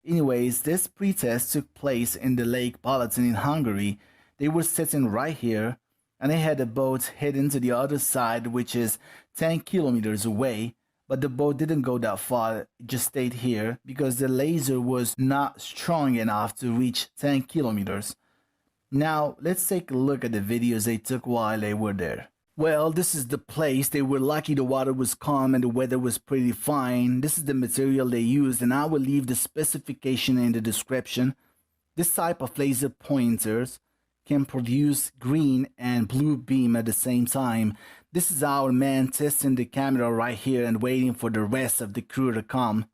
Anyways, this pretest took place in the Lake Balaton in Hungary. They were sitting right here, and they had a boat heading to the other side, which is 10 kilometers away. But the boat didn't go that far, it just stayed here because the laser was not strong enough to reach 10 kilometers. Now, let's take a look at the videos they took while they were there. Well, this is the place. They were lucky the water was calm and the weather was pretty fine. This is the material they used, and I will leave the specification in the description. This type of laser pointers can produce green and blue beam at the same time. This is our man testing the camera right here and waiting for the rest of the crew to come.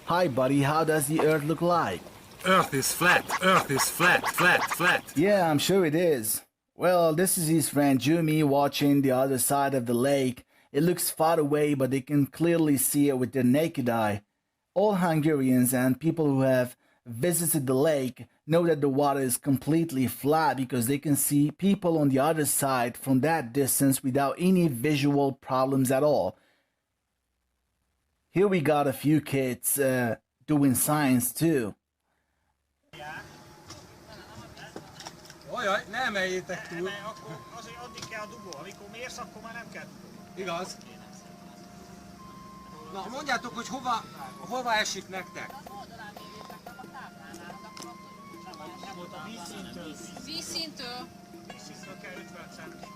Hi buddy, how does the Earth look like? Earth is flat, Earth is flat, flat, flat. Yeah, I'm sure it is. Well, this is his friend Jumi watching the other side of the lake. It looks far away, but they can clearly see it with their naked eye. All Hungarians and people who have visited the lake know that the water is completely flat because they can see people on the other side from that distance without any visual problems at all. Here we got a few kids doing science too. Ajaj, ne emeljétek túl. Ne, akkor azért addig kell a dugó. Amikor mérsz, akkor már nem kell. Igaz? Na, mondjátok, hogy hova esik nektek? Nem volt a vízszintől. Vízszintől? Vízszintől kell 50 cent.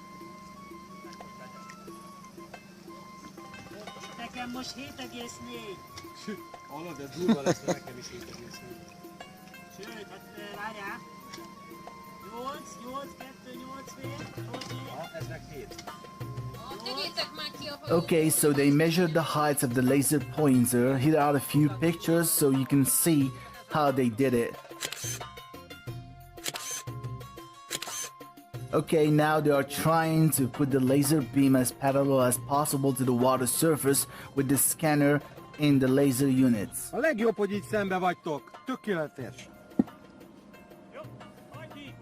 Nekem most 7,4. Hallod, ez durva lesz, mert nekem is 7,4. Sőt, hát várjál. 8, 2, 8 fél. Ha, ez meg 7. Okay, so they measured the heights of the laser pointer. Here are a few pictures so you can see how they did it. Okay, now they are trying to put the laser beam as parallel as possible to the water surface with the scanner in the laser units. A legjobb, hogy így szembe vagytok. Tökéletes. Jó, hagyd így.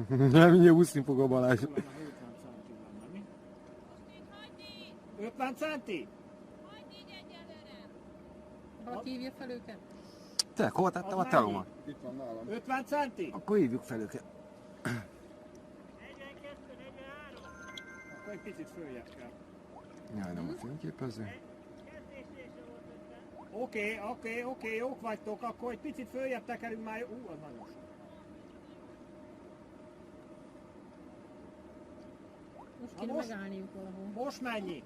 Nem, mindjárt úszni fog a Balázs. 50 centi? Hogy hívja fel őket? Te, hol tettem a telomat? 50 centi? Akkor hívjuk fel őket. 42, 43. Akkor egy picit följebb kell. Jaj, nem a fényképező. Oké, jók vagytok, akkor egy picit följebb tekerünk már. Az nagyon sok. Most kéne megállniuk valahol. Most mennyi?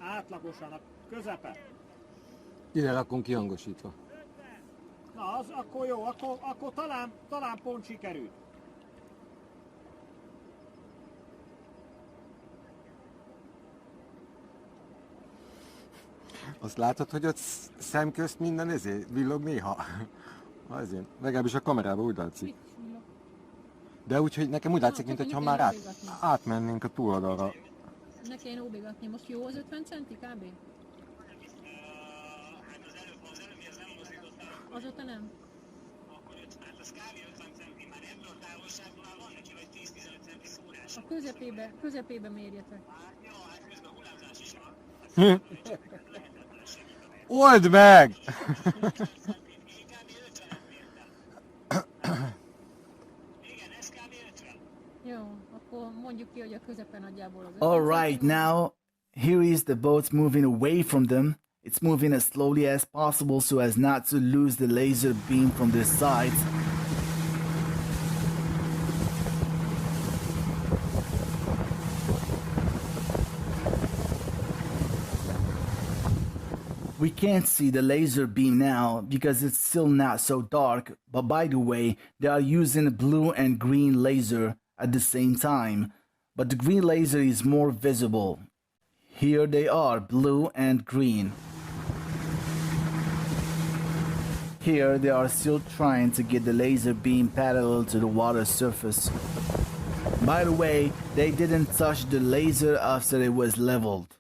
Átlagosan a közepe. Ide rakunk kihangosítva. Na, az akkor jó, akkor talán pont sikerült. Azt látod, hogy ott szemközt minden villog néha? Azért, legalábbis a kamerában úgy látszik. De úgyhogy nekem úgy látszik, mintha már átmennénk a túloldalra. Ne kéne óbigatni. Most jó az 50 centi kb? Azóta nem? A közepébe mérjetek. Old meg! Jó, akkor mondjuk ki, hogy a közepe nagyjából az 50 Alright, now here is the boat moving away from them. It's moving as slowly as possible so as not to lose the laser beam from their sides. We can't see the laser beam now because it's still not so dark, but by the way, they are using blue and green laser at the same time, but the green laser is more visible. Here they are, blue and green. Here they are still trying to get the laser beam parallel to the water surface. By the way, they didn't touch the laser after it was leveled.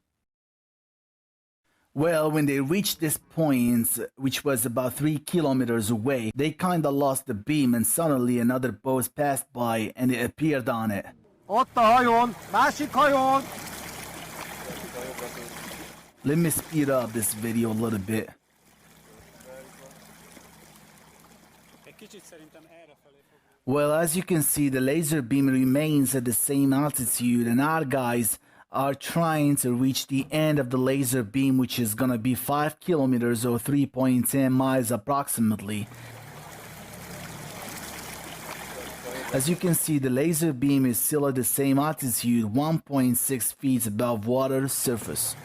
Well, when they reached this point, which was about 3 kilometers away, they kinda lost the beam and suddenly another boat passed by and it appeared on it. Ott a hajón! Másik hajón! Let me speed up this video a little bit. Well, as you can see, the laser beam remains at the same altitude and our guys are trying to reach the end of the laser beam, which is gonna be 5 kilometers or 3.10 miles approximately. As you can see, the laser beam is still at the same altitude, 1.6 feet above water surface.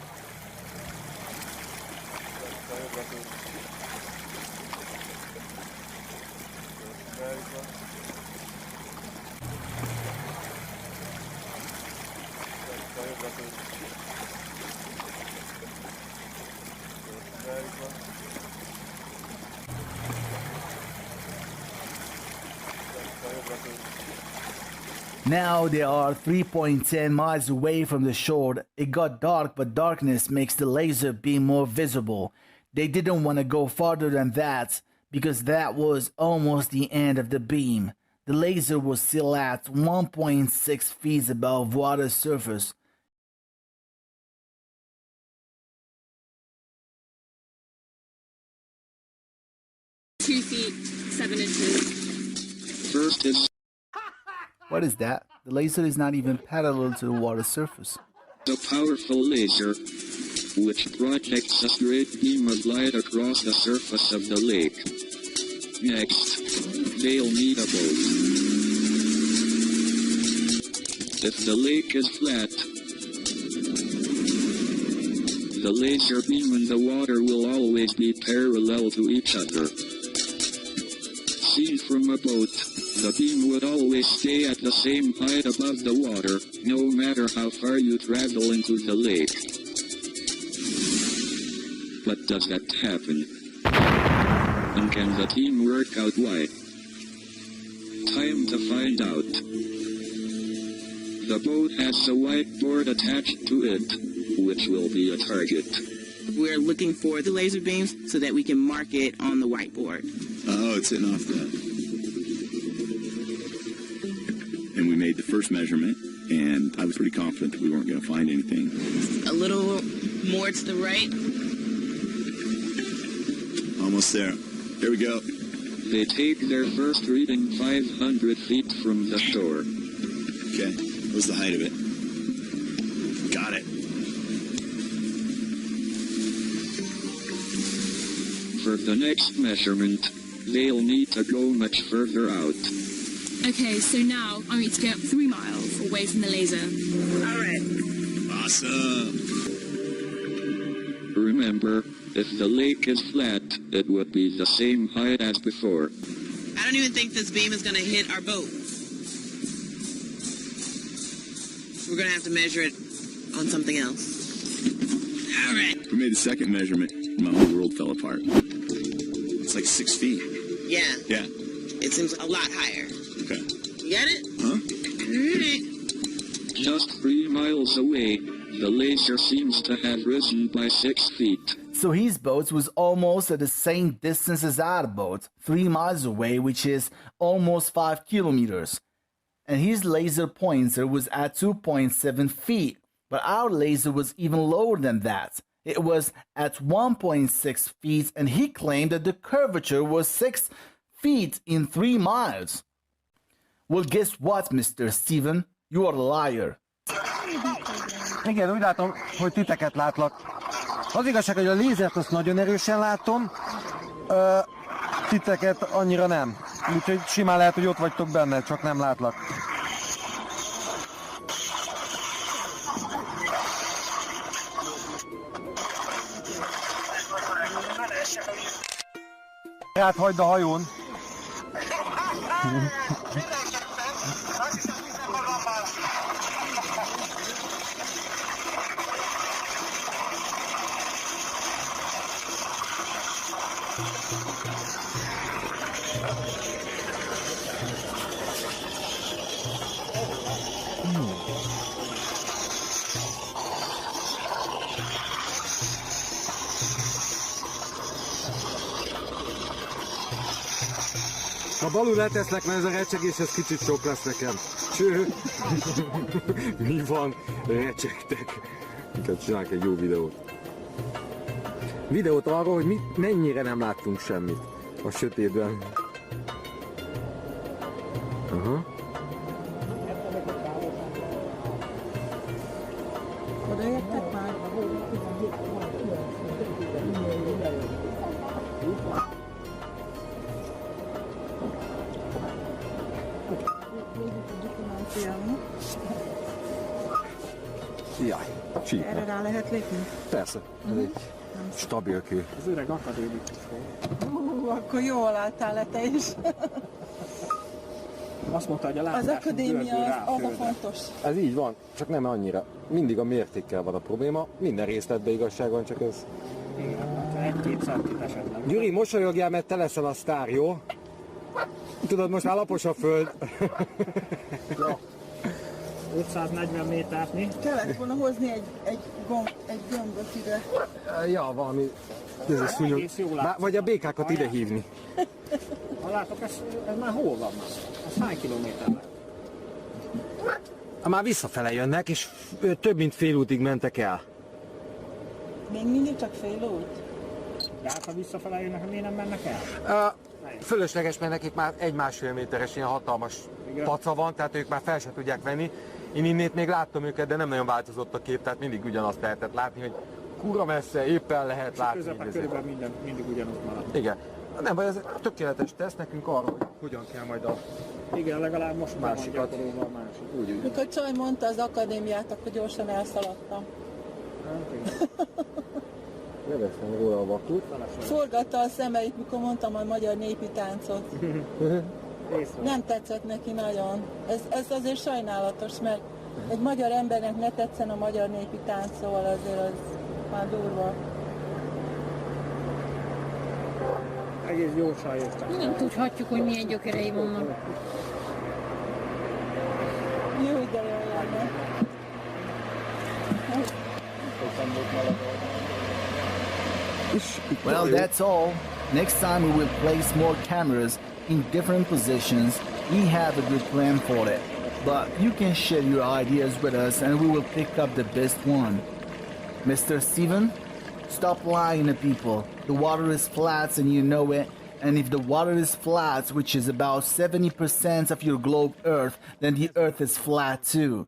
Now they are 3.10 miles away from the shore. It got dark, but darkness makes the laser beam more visible. They didn't want to go farther than that because that was almost the end of the beam. The laser was still at 1.6 feet above water surface. Two feet, 7 inches. First is What is that? The laser is not even parallel to the water surface. a powerful laser, which projects a straight beam of light across the surface of the lake. Next, they'll need a boat. If the lake is flat, the laser beam and the water will always be parallel to each other. Seen from a boat, the beam would always stay at the same height above the water, no matter how far you travel into the lake. But does that happen? And can the team work out why? Time to find out. The boat has a whiteboard attached to it, which will be a target. We're looking for the laser beams so that we can mark it on the whiteboard. Oh, it's sitting off that. And we made the first measurement, and I was pretty confident that we weren't going to find anything. A little more to the right. Almost there. Here we go. They take their first reading 500 feet from the shore. Okay, what was the height of it? Got it. For the next measurement, they'll need to go much further out. Okay, so now I need to get 3 miles away from the laser. Alright. Awesome. Remember, if the lake is flat, it would be the same height as before. I don't even think this beam is going to hit our boat. We're going to have to measure it on something else. Alright. We made the second measurement, and my whole world fell apart. It's like 6 feet. Yeah. Yeah. It seems a lot higher. Okay. You got it? Huh? Alright. Just 3 miles away, the laser seems to have risen by 6 feet. So his boat was almost at the same distance as our boat, 3 miles away, which is almost 5 kilometers. And his laser pointer was at 2.7 feet, but our laser was even lower than that. It was at 1.6 feet, and he claimed that the curvature was 6 feet in 3 miles. Well, guess what, Mr. Steven? You are a liar. Igen, úgy látom, hogy titeket látlak. Az igazság, hogy a lézert azt nagyon erősen látom, titeket annyira nem. Úgyhogy simán lehet, hogy ott vagytok benne, csak nem látlak. Hát hagyd a hajón. Ha balul letesznek, mert ez a recsegés, ez kicsit sok lesz nekem. Cső. Mi van? Recsegtek. Inkább csinálunk egy jó videót. Videót arról, hogy mennyire nem láttunk semmit a sötétben. Aha. Odaértek már? Jaj, csípne. Erre rá lehet lépni? Persze, ez egy stabil kő. Az öreg akadémikus volt. Akkor jól álltál le te is. Azt mondta, hogy a látás Az akadémia az a fontos. Ez így van, csak nem annyira. Mindig a mértékkel van a probléma, minden részletben igazság van, csak ez... Egy-két centit esetleg. Gyuri, mosolyogjál, mert te leszel a sztár, jó? Tudod, most már lapos a föld. Ja. 540 méterni. Kellett volna hozni egy gömböt ide. Ja, valami... Ez a szúnyog. Vagy a békákat ide hívni. Ha látok, ez már hol van már? Ez hány kilométernek? Már visszafele jönnek, és több mint fél útig mentek el. Még mindig csak fél út? De hát ha visszafele jönnek, miért nem mennek el? Fölösleges, mert nekik már 1,5 méteres ilyen hatalmas paca van, tehát ők már fel se tudják venni. Én innét még láttam őket, de nem nagyon változott a kép, tehát mindig ugyanazt lehetett látni, hogy kurva messze, éppen lehet látni. Közben körülbelül mindig ugyanott marad. Igen. Nem baj, ez tökéletes teszt nekünk arra, hogy hogyan kell majd a... Igen, legalább most már van másikat. gyakorolva a másik. Úgy. Mikor Csaj mondta az akadémiát, akkor gyorsan elszaladtam. Leveszem róla a vakut. Forgatta a szemeit, mikor mondtam a magyar népi táncot. Nem tetszett neki nagyon. Ez azért sajnálatos, mert egy magyar embernek ne tetszen a magyar népi tánc, szóval azért az már durva. Egész jó csaj értem. Nem tudhatjuk, hogy milyen gyökerei vannak. Jó, de jó lenne. Well, that's all. Next time we will place more cameras in different positions. We have a good plan for it. But you can share your ideas with us and we will pick up the best one. Mr. Steven, stop lying to people. The water is flat and you know it. And if the water is flat, which is about 70% of your globe Earth, then the Earth is flat too.